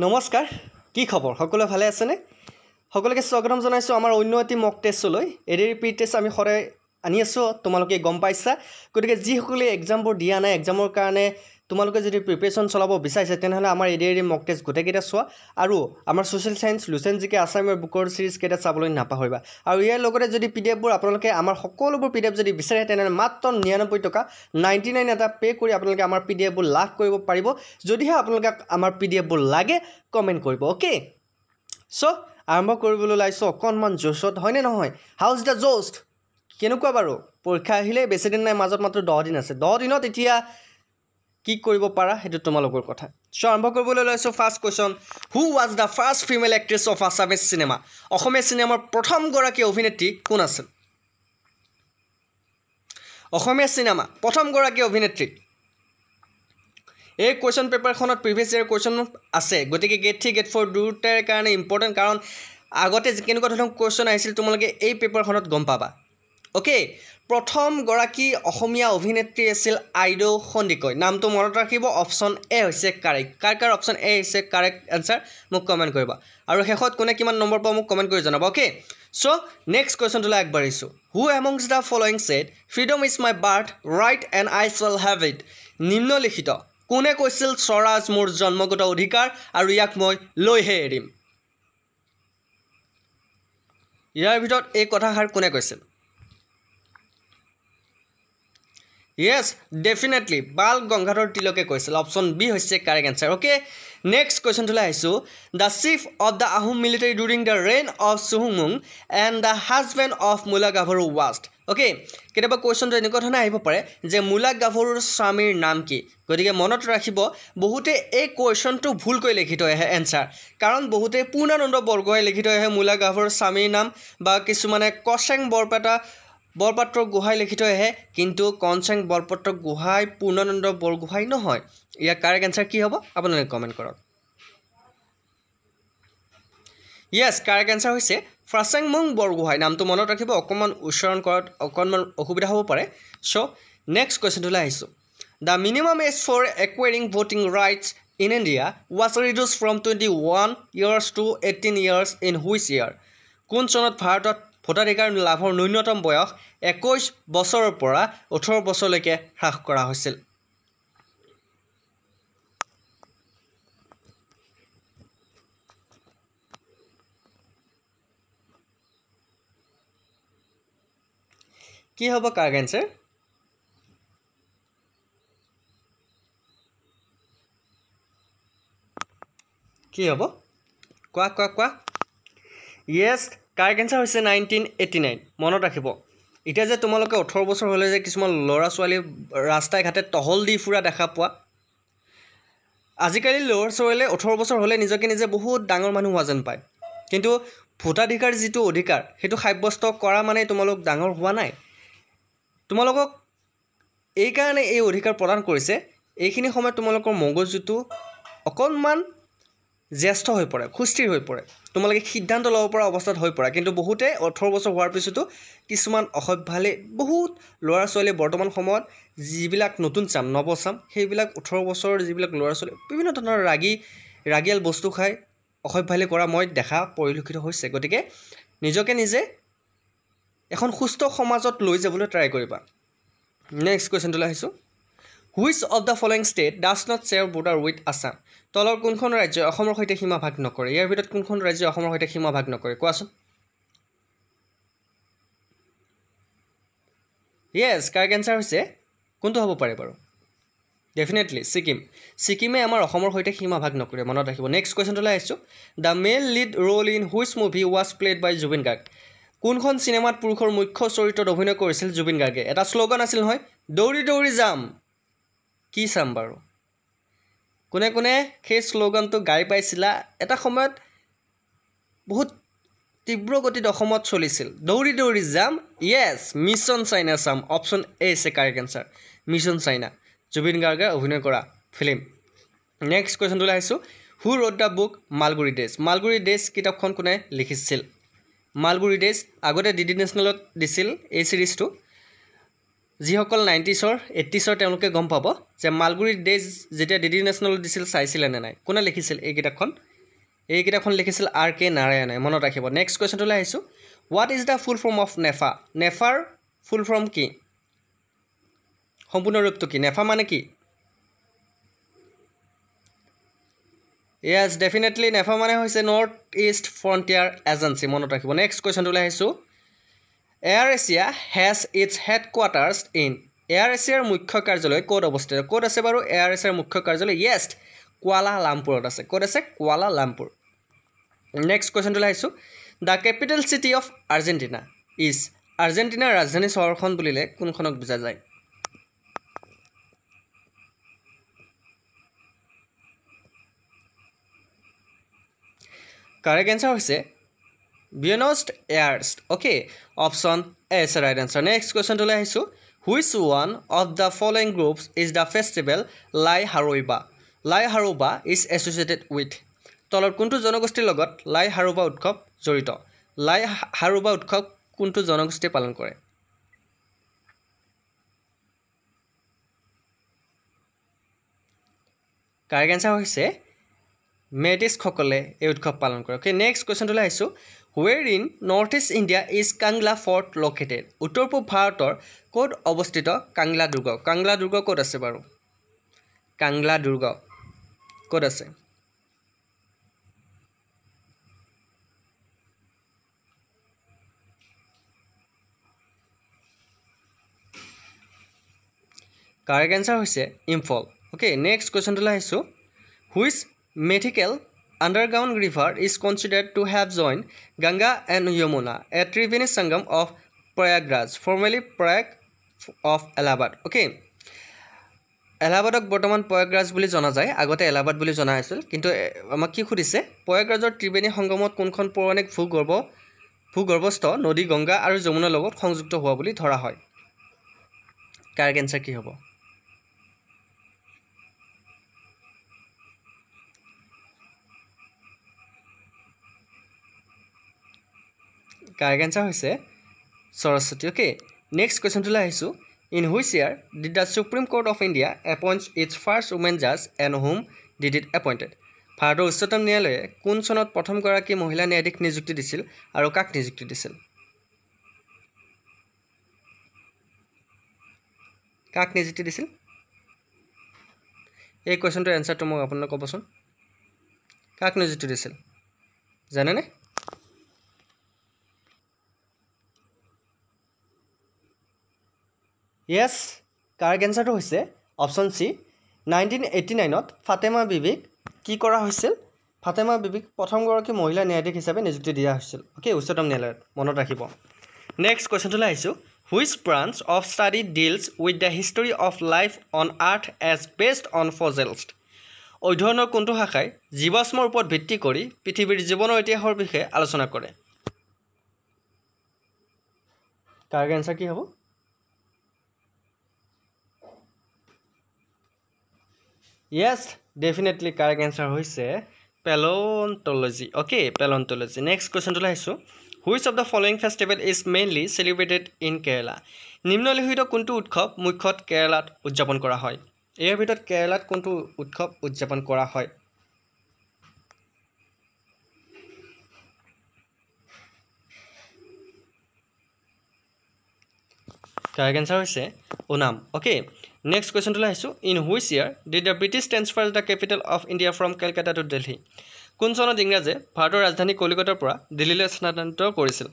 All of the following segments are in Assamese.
নমস্কাৰ কি খবৰ সকলো ভালে আছে নে সকলোকে স্বাগতম জনাইছো আমাৰ অন্য এটি মক টেষ্টলৈ এডি ৰিপিট টেষ্ট আমি সদায় আনি আছো তোমালোকে গম পাইছা গতিকে যি সকলে এক্সামবোৰ দিয়া নাই এক্সামৰ কাৰণে তোমালোকে যদি প্ৰিপাৰেচন চলাব বিচাৰিছে তেনেহলে আমাৰ এডি মক টেষ্ট গোটেইকেইটা চোৱা আৰু আমাৰ সোশ্যাল সায়েন্স লুচেন জিকে আছামৰ বুকৰ সিৰিজ কেইটা চাবলৈ নাপাহৰিবা আৰু ইয়াৰ লগতে যদি পিডিএফবোৰ আপোনালোকে আমাৰ সকলোবোৰ পিডিএফ যদি বিচাৰে তেনেহলে মাত্ৰ 99 টকা 99 এটা পে কৰি আপোনালোকে আমাৰ পিডিএফবোৰ লাভ কৰিব পাৰিব যদিহে আপোনালোকে আমাৰ পিডিএফবোৰ লাগে কমেন্ট কৰিব ওকে সো আৰম্ভ কৰিবলৈ লাইছো অকনমান জোশত হয়নে নহয় হাউজ দা জোষ্ট কেনেকুৱা বাৰু পৰীক্ষা আহিলে বেছি দিন নাই মাজত মাত্ৰ 10 দিন আছে 10 দিনত এতিয়া কি কৰিব পাৰা হেতু তোমালোকৰ কথা সো আৰম্ভ কৰিবলৈ লাইছো first question who was the first female actress of Assamese cinema অসমীয়া সিনেমাৰ প্ৰথম গৰাকী অভিনেত্ৰী কোন আছিল অসমীয়া সিনেমা প্ৰথম গৰাকী অভিনেত্ৰী এই কোৱেশ্চন পেপাৰখনত প্ৰিভিয়াস ইয়াৰ কোৱেশ্চন আছে গতিকে গেট 3 গেট 4 দুটাৰ কাৰণে ইম্পৰ্টেন্ট কাৰণ আগতে কেনেকুৱা ধৰণৰ কোৱেশ্চন আহিছিল তোমালোকে এই পেপাৰখনত গম পাবা ওকে প্ৰথম গৰাকী অসমীয়া অভিনেত্ৰী আছিল আইডো সন্দিকৈ নামটো মনত ৰাখিব অপচন এ হৈছে কাৰেক্ট কাৰ অপচন এ হৈছে কাৰেক্ট আনসাৰ মোক কমেন্ট কৰিবা আৰু শেষত কোনে কিমান নম্বৰ পাব মোক কমেন্ট কৰি জনাবা okay so next question to আগবাঢ়িছো who amongst the following said freedom is my birth right and I shall have it নিম্নলিখিত কোনে কৈছিল স্বৰাজ মোৰ জন্মগত অধিকাৰ আৰু ইয়াক মই লৈহে এৰিম ইয়াৰ ভিতৰত এই কথাষাৰ কোনে কৈছিল Yes, definitely. Bal Gangadhar Tiloke কৈছিল option B হৈছে correct answer. Okay. Next question to laisu. The chief of the Ahom military during the reign of Suhumung and the husband of Mullah Gavaru was. Okay. কেতিয়াবা question to এনেকুৱা ধৰণে আহিব পাৰে যে মুলা গাভৰুৰ স্বামীৰ নাম কি গতিকে মনত ৰাখিব বহুতে এই কোৱেশ্চনটো ভুলকৈ লিখিত হয় এনসাৰ কাৰণ বহুতে পূৰ্ণানন্দ বৰগোহাঁই লিখিত হয় মুলা গাভৰুৰ স্বামীৰ নাম বা কিছুমানে কশেং বৰপাত্ৰ গোহাঁই লিখিত হয় কিন্তু কনচেং বৰপাত্ৰ গোহাঁই পূৰ্ণানন্দ বৰগোহাঁই নহয় ইয়াৰ কাৰেক্ট আনসাৰ কি হ'ব আপোনালোকে কমেন্ট কৰক Yes, correct answer হৈছে ফ্ৰাসেংমুং বৰগোহাঁই নামটো মনত ৰাখিব অকমান উচ্চাৰণ কৰাত অকমান অসুবিধা হ'ব পাৰে সো নেক্সট কোৱেশ্চন টু লাইছো The minimum age for acquiring voting rights in India was reduced from 21 years to 18 years in which year কোন চনত ভাৰতত ভোটাধিকাৰ লাভৰ ন্যূনতম বয়স 21 বছৰৰ পৰা 18 বছৰলৈকে হ্ৰাস কৰা হৈছিল কি হ'ব কাৰেক্ট আনসাৰ কি হ'ব কোৱা Yes কাৰেক্ট আনসাৰ হৈছে 1989 মনত ৰাখিব এটা যে তোমালোকে 18 বছৰ হলে যে কিছুমান লৰা ছোৱালী ৰাস্তায় ঘাটে টহল দি ফুৰা দেখা পোৱা আজিকালি লৰা ছোৱালীলে 18 বছৰ হলে নিজকে নিজে বহুত ডাঙৰ মানুহ হোৱা যেন পায় কিন্তু ভোটাধিকাৰ যিটো অধিকাৰ হেতু সাব্যস্ত কৰা মানে তোমালোক ডাঙৰ হোৱা নাই তোমালোকক এই কাৰণে এই অধিকাৰ প্ৰদান কৰিছে এইখিনি সময় তোমালোকৰ মগজুটো অকনমান জ্যেষ্ঠ হৈ পৰে খুস্থিৰ হৈ পৰে তোমালোকে সিদ্ধান্ত ল'ব পৰা অৱস্থাত হৈ পৰে কিন্তু বহুতে 18 বছৰ হোৱাৰ পিছতো কিছুমান অসভ্যালে বহুত ল'ৰা ছোৱালী বৰ্তমান সময়ত যিবিলাক নতুন চাম নৱচাম সেইবিলাক 18 বছৰৰ যিবিলাক ল'ৰা ছোৱালী বিভিন্ন ধৰণৰ ৰাগিয়াল বস্তু খাই অসভ্যালে কৰা মই দেখা পৰিলক্ষিত হৈছে গতিকে নিজকে নিজে এখন সুস্থ সমাজত লৈ যাবলৈ ট্ৰাই কৰিবা নেক্সট কোৱেশ্চন টু লাইছো Which of the following state does not share border with Assam? তলৰ কোনখন ৰাজ্য অসমৰ সৈতে সীমা ভাগ নকৰে ইয়াৰ ভিতৰত কোনখন ৰাজ্য অসমৰ সৈতে সীমা ভাগ নকৰে কোৱাচোন Yes, correct answer হৈছে কোনটো হ'ব পাৰে বাৰু Definitely সিকিমে আমাৰ অসমৰ সৈতে সীমা ভাগ নকৰে মনত ৰাখিব নেক্সট কোৱেশ্চন টু লাইছো The male lead role in which movie was played by Jubin Garg? কোনখন সিনেমাত পুৰুষৰ মুখ্য চৰিত্ৰত অভিনয় কৰিছিল জুবিন গাৰ্গে এটা শ্লোগান আছিল নহয় দৌৰি দৌৰি যাম কি চাম বাৰু কোনে কোনে সেই শ্লোগানটো গাই পাইছিলা এটা সময়ত বহুত তীব্ৰ গতিত অসমত চলিছিল দৌৰি দৌৰি যাম yes মিছন চাইনা চাম অপচন এ আছে correct answer mission China Zubeen গাৰ্গে অভিনয় কৰা film next question to লাইছো who root da book Malgudi days কিতাপখন কোনে লিখিছিল মালগুৰি ডেজ আগতে ডিডি নেশ্যনেলত দিছিল এই সিৰিজটো যিসকল 90s 80s তেওঁলোকে গম পাব যে মালগুৰি ডেজ যেতিয়া ডিডি নেশ্যনেল দিছিল চাইছিলে নে নাই কোনে লিখিছিল এইকেইটাখন লিখিছিল R.K. নাৰায়ণে মনত ৰাখিব নেক্সট কুৱেশ্যনটোলৈ আহিছোঁ what is the full form of NEFA নেফাৰ ফুল ফৰ্ম কি সম্পূৰ্ণ ৰূপটো কি নেফা মানে কি Yes, definitely নেফা মানে হৈছে নৰ্থ ইষ্ট ফ্ৰণ্টিয়াৰ এজেঞ্চি মনত ৰাখিব নেক্সট কুৱেশ্যনটোলৈ আহিছোঁ Air Asia has its headquarters in Air এছিয়াৰ মুখ্য কাৰ্যালয় ক'ত অৱস্থিত ক'ত আছে বাৰু এয়াৰ এছিয়াৰ মুখ্য কাৰ্যালয় য়েছ কুৱালা লামপুৰত আছে ক'ত আছে কুৱালা লামপুৰ নেক্সট কুৱেশ্যনটোলৈ আহিছোঁ the capital city of Argentina is আৰ্জেণ্টিনাৰ ৰাজধানী চহৰখন বুলিলে কোনখনক বুজা যায় কাৰেক্ট এনচাৰ হৈছে Buenos Aires okay option A is right answer next কুৱেশ্যনটোলৈ আহিছোঁ which one of the following groups is the festival Lai Haraoba is associated with তলৰ কোনটো জনগোষ্ঠীৰ লগত লাই হাৰোবা উৎসৱ জড়িত লাই হাৰোবা উৎসৱ কোনটো জনগোষ্ঠীয়ে পালন কৰে কাৰেক্ট এনচাৰ হৈছে মেডিছসকলে এই উৎসৱ পালন কৰে অ'কে নেক্সট কুৱেশ্যনটোলৈ আহিছোঁ where in North east India is Kangla fort located উত্তৰ পূব ভাৰতৰ ক'ত অৱস্থিত কাংলা দুৰ্গ ক'ত আছে বাৰু কাংলা দুৰ্গ ক'ত আছে কাৰেক্ট এনচাৰ হৈছে ইম্ফল অ'কে নেক্সট কুৱেশ্যনটোলৈ আহিছোঁ which মেথিকেল underground river is considered to have joined Ganga and Yamuna at Triveni Sangam of Prayagraj, formerly Prayag of Allahabad. Okay. Allahabadok বৰ্তমান প্ৰয়াগৰাজ বুলি জনা যায় আগতে এলাহাবাদ বুলি জনা আছিল কিন্তু আমাক কি সুধিছে প্ৰয়াগৰাজৰ ত্ৰিবেণী সংগমত কোনখন পৌৰাণিক ভূগৰ্ভস্থ নদী গংগা আৰু যমুনাৰ লগত সংযুক্ত হোৱা বুলি ধৰা হয় কাৰেক্ট এনচাৰ কি হ'ব কাৰেক্ট এনচাৰ হৈছে সৰস্বতী অ'কে নেক্সট কুৱেশ্যনটোলৈ আহিছোঁ in which year did the Supreme Court of India appoints its first women জাজ and whom did it appointed ভাৰতৰ উচ্চতম ন্যায়ালয়ে কোন চনত প্ৰথমগৰাকী মহিলা ন্যায়াধীশ নিযুক্তি দিছিল আৰু কাক নিযুক্তি দিছিল এই কুৱেশ্যনটোৰ এনচাৰটো মোক আপোনালোকে ক'বচোন কাক নিযুক্তি দিছিল জানেনে য়েছ কাৰেক্ট এনচাৰটো হৈছে অপশ্যন চি 1989ত ফাতেমা বিবিক কি কৰা হৈছিল ফাতেমা বিবিক প্ৰথমগৰাকী মহিলা ন্যায়াধীশ হিচাপে নিযুক্তি দিয়া হৈছিল অ'কে উচ্চতম ন্যায়ালয়ত মনত ৰাখিব নেক্সট কুৱেশ্যনটোলৈ আহিছোঁ which branch of study deals with the history of life on earth as based on fossils অধ্যয়নৰ কোনটো শাখাই জীৱাশ্মৰ ওপৰত ভিত্তি কৰি পৃথিৱীৰ জীৱনৰ ইতিহাসৰ বিষয়ে আলোচনা কৰে কাৰেক্ট এনচাৰ কি হ'ব Yes, definitely correct answer হৈছে paleontology. Okay, paleontology. Next question to আহিছোঁ Which of the following festival is mainly celebrated in Kerala? নিম্নলিখিত কোনটো উৎসৱ মুখ্যত কেৰালাত উদযাপন কৰা হয় ইয়াৰ ভিতৰত কেৰালাত কোনটো উৎসৱ উদযাপন কৰা হয় Correct answer হৈছে Onam Okay. Next question to আহিছোঁ In which year did the British transfer the capital of India from Calcutta to Delhi? কোন চনত ইংৰাজে ভাৰতৰ ৰাজধানী কলিকতাৰ পৰা দিল্লীলৈ স্থানান্তৰ কৰিছিল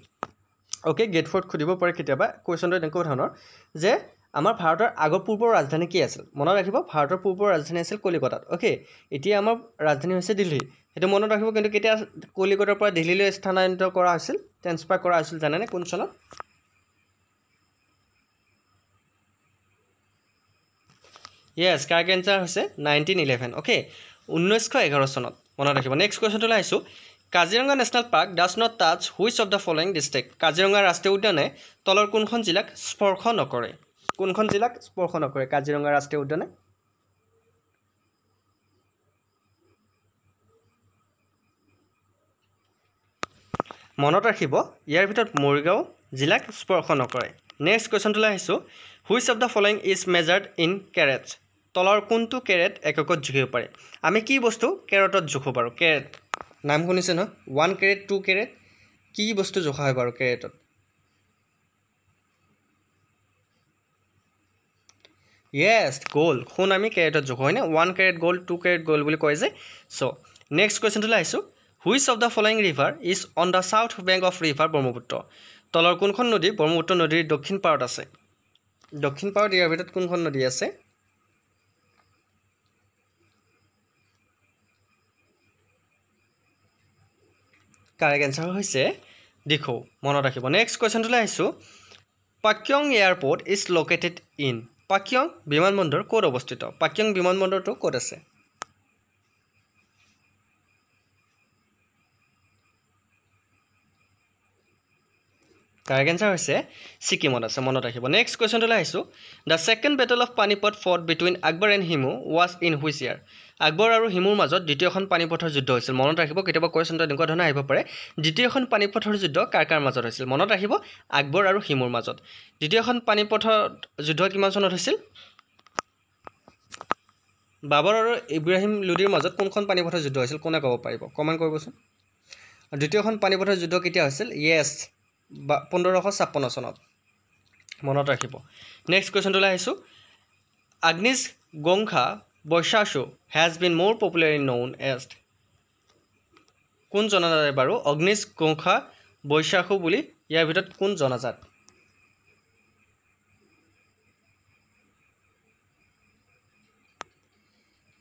অ'কে গেট ফ'ৰ্ট সুধিব পাৰে কেতিয়াবা কুৱেশ্যনটো এনেকুৱা ধৰণৰ যে আমাৰ ভাৰতৰ আগৰ পূৰ্বৰ ৰাজধানী কি আছিল মনত ৰাখিব ভাৰতৰ পূৰ্বৰ ৰাজধানী আছিল কলিকতাত অ'কে এতিয়া আমাৰ ৰাজধানী হৈছে দিল্লী সেইটো মনত ৰাখিব কিন্তু কেতিয়া কলিকতাৰ পৰা দিল্লীলৈ স্থানান্তৰ কৰা হৈছিল ট্ৰেন্সফাৰ কৰা হৈছিল জানেনে কোন চনত Yes, correct answer হৈছে 1911 okay 1911 চনত মনত ৰাখিব নেক্সট কুৱেশ্যনটোলৈ আহিছোঁ Kaziranga national park does not touch which of the following district Kaziranga ৰাষ্ট্ৰীয় উদ্যানে তলৰ কোনখন জিলাক স্পৰ্শ নকৰে কাজিৰঙা ৰাষ্ট্ৰীয় উদ্যানে মনত ৰাখিব ইয়াৰ ভিতৰত মৰিগাঁও জিলাক স্পৰ্শ নকৰে নেক্সট কুৱেশ্যনটোলৈ আহিছোঁ which of the following is measured in carats তলৰ কোনটো কেৰেট এককত জুখিব পাৰে আমি কি বস্তু কেৰেটত জোখো বাৰু কেৰেট নাম শুনিছে নহয় 1 কেৰেট 2 কেৰেট কি বস্তু জোখা হয় বাৰু কেৰেটত য়েছ গোল্ড সোণ আমি কেৰেটত জোখো হয়নে 1 কেৰেট গোল্ড 2 কেৰেট গোল্ড বুলি কয় যে চ' নেক্সট কুৱেশ্যনটোলৈ আহিছোঁ which of the following river is on the south bank of river Brahmaputra তলৰ কোনখন নদী ব্ৰহ্মপুত্ৰ নদীৰ দক্ষিণ পাৰত আছে দক্ষিণ পাৰত ইয়াৰ ভিতৰত কোনখন নদী আছে কাৰেক্ট এনচাৰ হৈছে দিখৌ মনত ৰাখিব নেক্সট কুৱেশ্যনটোলৈ আহিছোঁ পাক্যং এয়াৰপৰ্ট ইজ লোকেটেড ইন পাক্যং বিমানবন্দৰ ক'ত অৱস্থিত পাক্যং বিমানবন্দৰটো ক'ত আছে কাৰেক্ট এনচাৰ হৈছে ছিকিমত আছে মনত ৰাখিব নেক্সট কুৱেশ্যনটোলৈ আহিছোঁ the second battle of Panipat fought between Akbar and Hemu was in which year Akbar আৰু হিমুৰ মাজত দ্বিতীয়খন পানিপথৰ যুদ্ধ হৈছিল মনত ৰাখিব কেতিয়াবা কুৱেশ্যনটো এনেকুৱা ধৰণৰ আহিব পাৰে দ্বিতীয়খন পানিপথৰ যুদ্ধ কাৰ মাজত হৈছিল মনত ৰাখিব আকবৰ আৰু হিমুৰ মাজত দ্বিতীয়খন পানিপথৰ যুদ্ধ কিমান চনত হৈছিল বাবৰ আৰু ইব্ৰাহিম লোডিৰ মাজত কোনখন পানিপথৰ যুদ্ধ হৈছিল কোনে ক'ব পাৰিব কমেণ্ট কৰিবচোন দ্বিতীয়খন পানিপথৰ যুদ্ধ কেতিয়া হৈছিল য়েছ 1556 চনত মনত ৰাখিব নেক্সট কুৱেশ্যনটোলৈ আহিছোঁ আগ্নিছ গংখা বৈশাসু হেজ বিন মোৰ পপুলাৰলি ন'ন এজ কোন জনাজাত বাৰু অগ্নিছ গংখা বৈশাসু বুলি ইয়াৰ ভিতৰত কোন জনাজাত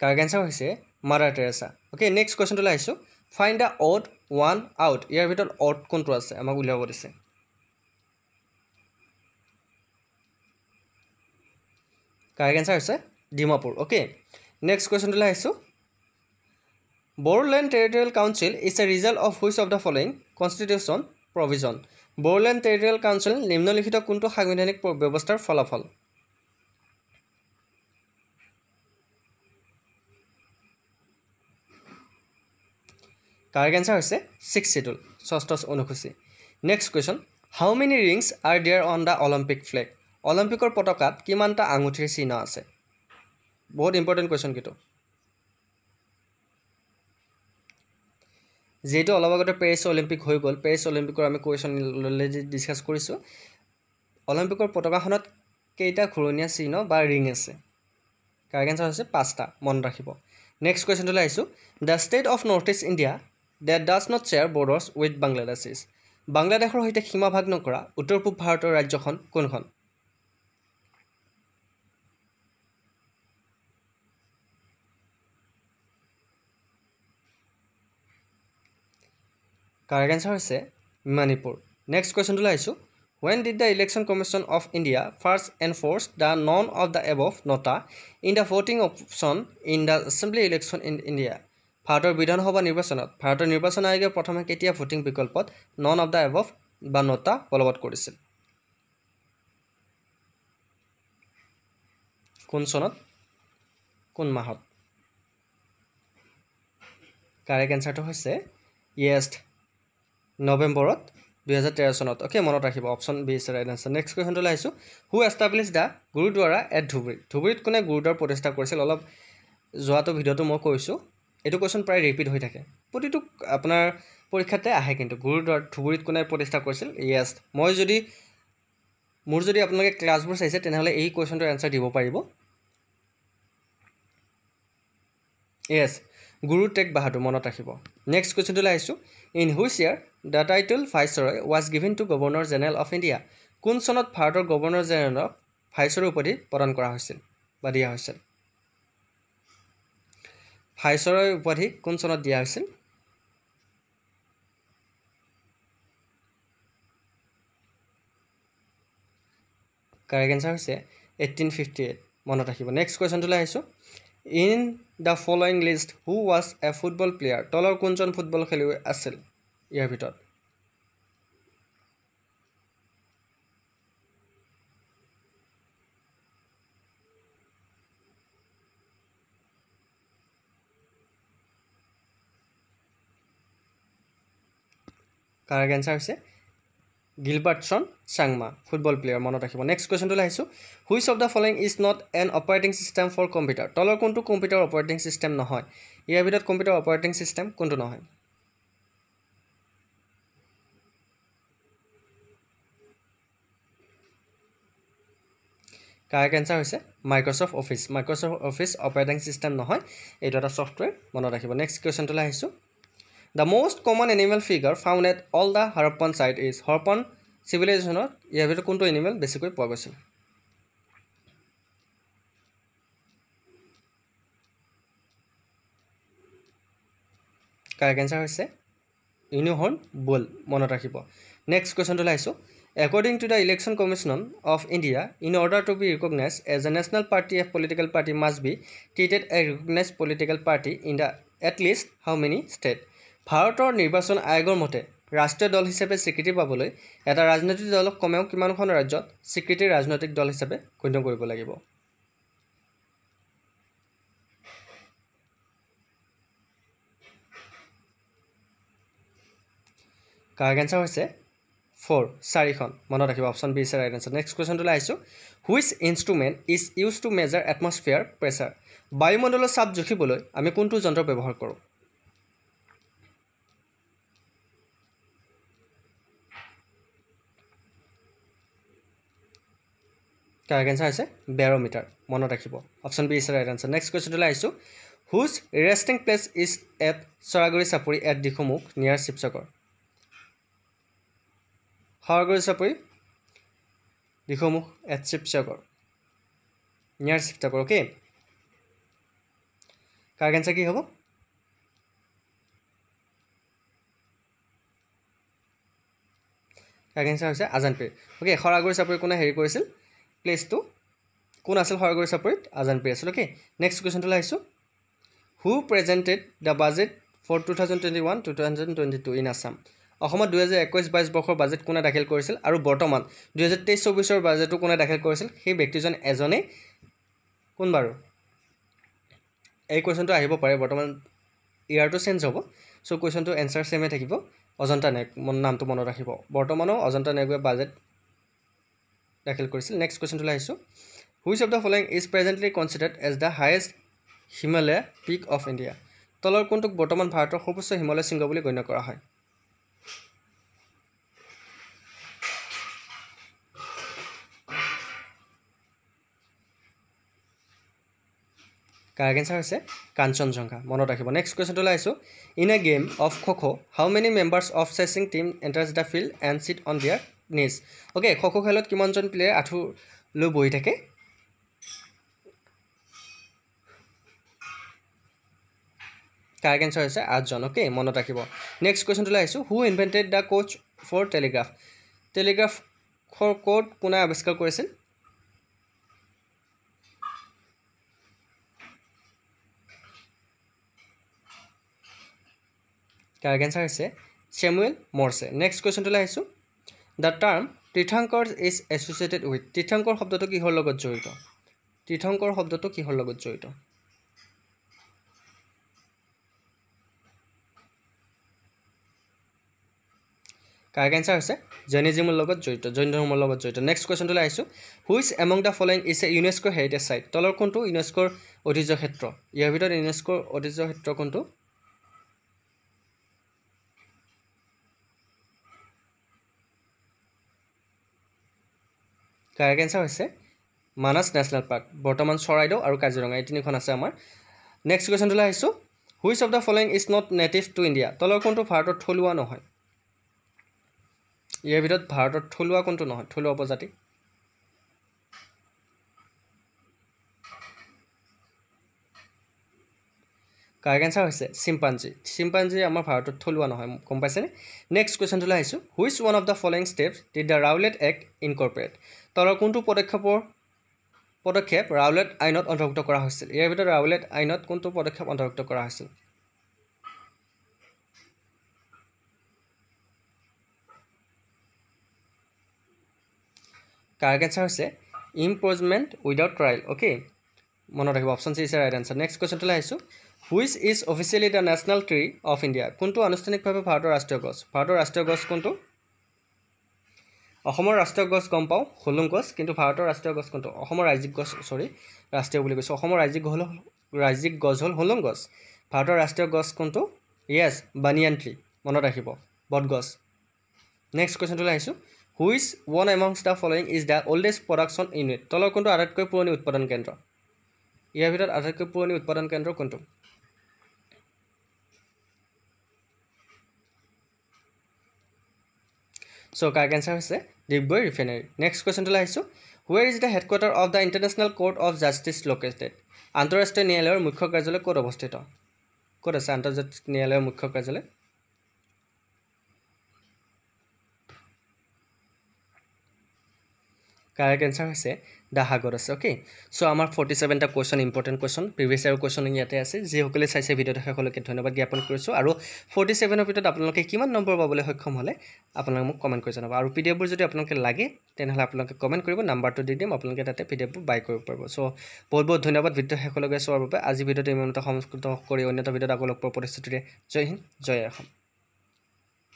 কাৰেক্ট এনচাৰ হৈছে মাদাৰ টেৰেছা অ'কে নেক্সট কুৱেশ্যনটোলৈ আহিছোঁ find the odd one out ইয়াৰ ভিতৰত অড কোনটো আছে আমাক উলিয়াব দিছে কাৰেক্ট এনচাৰ হৈছে ডিমাপুৰ অ'কে নেক্সট কুৱেশ্যনটোলৈ আহিছোঁ Bodoland territorial council is a result of which of the following constitution provision Bodoland territorial council নিম্নলিখিত কোনটো সাংবিধানিক ব্যৱস্থাৰ ফলাফল কাৰেক্ট এনচাৰ হৈছে 6th শিডিউল ষষ্ঠ অনুসূচী next question how many rings are there on the Olympic flag অলিম্পিকৰ পতাকাত কিমানটা আঙুঠিৰ চিহ্ন আছে বহুত ইম্পৰ্টেণ্ট কুৱেশ্যন কিন্তু যেহেতু অলপ আগতে পেৰিছ অলিম্পিক হৈ গ'ল পেৰিছ অলিম্পিকৰ আমি কুৱেশ্যন অলৰেডি ডিছকাছ কৰিছোঁ অলিম্পিকৰ পতাকাখনত কেইটা ঘূৰণীয়া চিহ্ন বা ৰিং আছে কাৰেক্ট এনচাৰ হৈছে 5টা মনত ৰাখিব নেক্সট কুৱেশ্যনটোলৈ আহিছোঁ the state of north east India that does not share borders with Bangladesh is বাংলাদেশৰ সৈতে সীমা ভাগ নকৰা উত্তৰ পূব ভাৰতৰ ৰাজ্যখন কোনখন কাৰেক্ট এনচাৰ হৈছে মণিপুৰ নেক্সট কুৱেশ্যনটোলৈ আহিছোঁ when did the election commission of India first enforce the none of the above nota in the voting option in the assembly election in India ভাৰতৰ বিধানসভা নিৰ্বাচনত ভাৰতৰ নিৰ্বাচন আয়োগে প্ৰথমে কেতিয়া ভোটিং বিকল্পত নন অফ দ্য এবভ বা নটা বলবৎ কৰিছিল কোন চনত কোন মাহত কাৰেক্ট এনচাৰটো হৈছে য়েছ নৱেম্বৰত 2013 চনত অ'কে মনত ৰাখিব option B is right answer next কুৱেশ্যনটোলৈ আহিছোঁ who establish the gurdwara at ধুবুৰীত কোনে গুৰুদ্বাৰ প্ৰতিষ্ঠা কৰিছিল অলপ যোৱাটো ভিডিঅ'টো মই কৈছোঁ এইটো কুৱেশ্যন প্ৰায় ৰিপিট হৈ থাকে প্ৰতিটো আপোনাৰ পৰীক্ষাতে আহে কিন্তু গুৰুদ্বাৰ ধুবুৰীত কোনে প্ৰতিষ্ঠা কৰিছিল য়েছ মোৰ যদি আপোনালোকে ক্লাছবোৰ চাইছে তেনেহ'লে এই কুৱেশ্যনটোৰ এনচাৰ দিব পাৰিব য়েছ গুৰু টেগ বাহাদুৰ মনত ৰাখিব নেক্সট কুৱেশ্যনটোলৈ আহিছোঁ in which year the title viceroy was given to governor general of India কোন চনত ভাৰতৰ গভৰ্ণৰ জেনেৰেলক ভাইচৰয় উপাধি প্ৰদান কৰা হৈছিল বা দিয়া হৈছিল ভাইচৰয় উপাধি কোন চনত দিয়া হৈছিল কাৰেক্ট এনচাৰ হৈছে 1858 মনত ৰাখিব নেক্সট কুৱেশ্যনটোলৈ আহিছোঁ in the following list who was a football player তলৰ কোনজন ফুটবল খেলুৱৈ আছিল ইয়াৰ ভিতৰত কাৰেক্ট এনচাৰ হৈছে গিলবাৰ্টছন চাংমা ফুটবল প্লেয়াৰ মনত ৰাখিব নেক্সট কুৱেশ্যনটো আহিছোঁ which of the following is not an operating system for computer তলৰ কোনটো কম্পিউটাৰ অপাৰেটিং চিষ্টেম নহয় ইয়াৰ ভিতৰত কম্পিউটাৰ অপাৰেটিং চিষ্টেম কোনটো নহয় কাৰেক্ট এনসাৰ হৈছে মাইক্ৰ'ছফ্ট অফিচ অপাৰেটিং চিষ্টেম নহয় এইটো এটা ছফ্টৱেৰ মনত ৰাখিব নেক্সট কুৱেশ্যনটো আহিছোঁ the most common animal figure found at all the Harappan site is Harappan চিভিলাইজেশ্যনত ইয়াৰ ভিতৰত কোনটো এনিমেল বেছিকৈ পোৱা গৈছিল কাৰেক্ট এনসাৰ হৈছে ইউনিহৰ্ন বুল মনত ৰাখিব নেক্সট কুৱেশ্যনটো আহিছোঁ According to the Election Commission of India, in order to be recognized as a national party, a political party must be treated as a recognized political party in the at least how many states? ভাৰতৰ নিৰ্বাচন আয়োগৰ মতে ৰাষ্ট্ৰীয় দল হিচাপে স্বীকৃতি পাবলৈ এটা ৰাজনৈতিক দলক কমেও কিমানখন ৰাজ্যত স্বীকৃতিৰ ৰাজনৈতিক দল হিচাপে গণ্য কৰিব লাগিব কাৰেক্ট আনসাৰ হৈছে 4 4খন মনত ৰাখিব option B is right answer next কুৱেশ্যনটো আহিছোঁ which instrument is use to measure atmosphere pressure বায়ুমণ্ডলৰ চাপ জুখিবলৈ আমি কোনটো যন্ত্ৰ ব্যৱহাৰ কৰোঁ কাৰেক্ট আনসাৰ হৈছে বেৰমিটাৰ মনত ৰাখিব option B is right answer next কুৱেশ্যনটো আহিছোঁ which resting place is at Charaguri Chapori at দিখুমুখ নিয়াৰ Sivasagar Harguri Sapuri, Dikhomukh at Shipsagar. Near Shipsagar, okay? Correct answer কি হ'ব? Correct answer হৈছে আজানপীৰ। Okay, Harguri Sapuri কোনে হেৰি কৰিছিল? প্লেচটো কোন আছিল Harguri Sapuri? আজানপীৰ আছিল, okay? Next question টো আহিছোঁ। Who presented the budget for 2021-2022 in Assam? অসমত 2021-22 বৰ্ষৰ বাজেট কোনে দাখিল কৰিছিল আৰু বৰ্তমান 2023-24 বাজেটটো কোনে দাখিল কৰিছিল সেই ব্যক্তিজন এজনে কোন বাৰু এই কোৱেশ্চনটো আহিব পাৰে বৰ্তমান ইয়াৰটো চেঞ্জ হ'ব সো কোৱেশ্চনটো এনসাৰ সেমে থাকিব অজন্তা নায়ক নামটো মনত ৰাখিব বৰ্তমানো অজন্তা নায়কে বাজেট দাখিল কৰিছিল নেক্সট কোৱেশ্চনটো আহিছো which of the following is presently considered as the highest Himalaya peak of India তলৰ কোনটোক বৰ্তমান ভাৰতৰ সৰ্বোচ্চ হিমালয় শৃংগ বুলি গণ্য কৰা হয় Correct answer হৈছে কাঞ্চনজংঘা মনত ৰাখিব নেক্সট কোৱেশ্চনটো লাইছো in a game of kho kho how many members of chasing team enters the field and sit on their knees okay kho kho খেলত কিমানজন প্লেয়াৰ আঠু লৈ বহি থাকে Correct answer হৈছে 8 জন ওকে মনত ৰাখিব নেক্সট কোৱেশ্চনটো লাইছো who invented the code for telegraph code কোনে আৱিষ্কাৰ কৰিছিল Correct answer is Samuel Morse. Next question to laisu. The term Tirthankar is associated with Tirthankar শব্দটো কিহৰ লগত জড়িত Tirthankar শব্দটো কিহৰ লগত জড়িত Correct answer is Jainism লগত জড়িত জৈন ধৰ্মৰ লগত জড়িত Next question to laisu. Which among the following is a UNESCO heritage site তলৰ কোনটো ইউনেস্কোৰ ঐতিহ্য ক্ষেত্ৰ ইয়াৰ ভিতৰত ইউনেস্কোৰ ঐতিহ্য ক্ষেত্ৰ কোনটো Correct answer হৈছে Manas National Park বৰ্তমান চৰাইদেউ আৰু কাজিৰঙা এই তিনিখন আছে আমাৰ নেক্সট কোৱেশ্চনটো লাইছো which of the following is not native to India তলৰ কোনটো ভাৰতৰ থলুৱা নহয় ইয়াৰ ভিতৰত ভাৰতৰ থলুৱা কোনটো নহয় থলুৱা প্ৰজাতি Correct answer হৈছে চিম্পাঞ্জি আমাৰ ভাৰতৰ থলুৱা নহয় গম পাইছেনে নেক্সট কোৱেশ্চনটো লাইছো which one of the following steps did the Rowlatt act incorporate তলৰ কোনটো পদক্ষেপ ৰাউলেট আইনত অন্তৰ্ভুক্ত কৰা হৈছিল ইয়াৰ ভিতৰত ৰাউলেট আইনত কোনটো পদক্ষেপ অন্তৰ্ভুক্ত কৰা হৈছিল Correct answer হৈছে imprisonment without trial okay মনত ৰাখিব option C is right answer next কোৱেশ্চনটো লাইছো Which is officially the national tree of India কোনটো আনুষ্ঠানিকভাৱে ভাৰতৰ ৰাষ্ট্ৰীয় গছ কোনটো অসমৰ ৰাষ্ট্ৰীয় গছ গম পাওঁ হোলোং গছ কিন্তু ভাৰতৰ ৰাষ্ট্ৰীয় গছ কোনটো অসমৰ ৰাজ্যিক গছ ৰাষ্ট্ৰীয় বুলি কৈছোঁ অসমৰ ৰাজ্যিক গছ হ'ল হোলোং গছ ভাৰতৰ ৰাষ্ট্ৰীয় গছ কোনটো য়েছ বানিয়ান ট্ৰি মনত ৰাখিব বটগছ নেক্সট কুৱেশ্যনটোলৈ আহিছোঁ which one amongst the following is the oldest production unit তলৰ কোনটো আটাইতকৈ পুৰণি উৎপাদন কেন্দ্ৰ ইয়াৰ ভিতৰত আটাইতকৈ পুৰণি উৎপাদন কেন্দ্ৰ কোনটো So, correct answer is Dibgoi Refinery. Next question to laisu. Where is the headquarter of the International Court of Justice located? Antarashtriya Nyayalayor Mukhya Karyalay kot obosthito? Kot ase Antarashtriya Nyayalayor Mukhya Karyalay? Correct answer is The Hague ase. Okay. So, amar 47 ta question important question. Previous year question yate ase. Je hokole saise video dekha hokoloke dhonnobad gyapon korisu. Aru 47 er bhitor apnaloke kiman number pabole hokkam hole apnaloke mok comment kori janaba. Aru PDF bur jodi apnaloke lage tenhole apnaloke comment koribo number to di dim apnaloke tate PDF bur buy koribo paribo. So, bahut bahut dhonnobad video hokoloke soar babe. Aji video te imanota samskruto kori onyo ta video agolok por poristitire. Jai Hind, Jai Assam.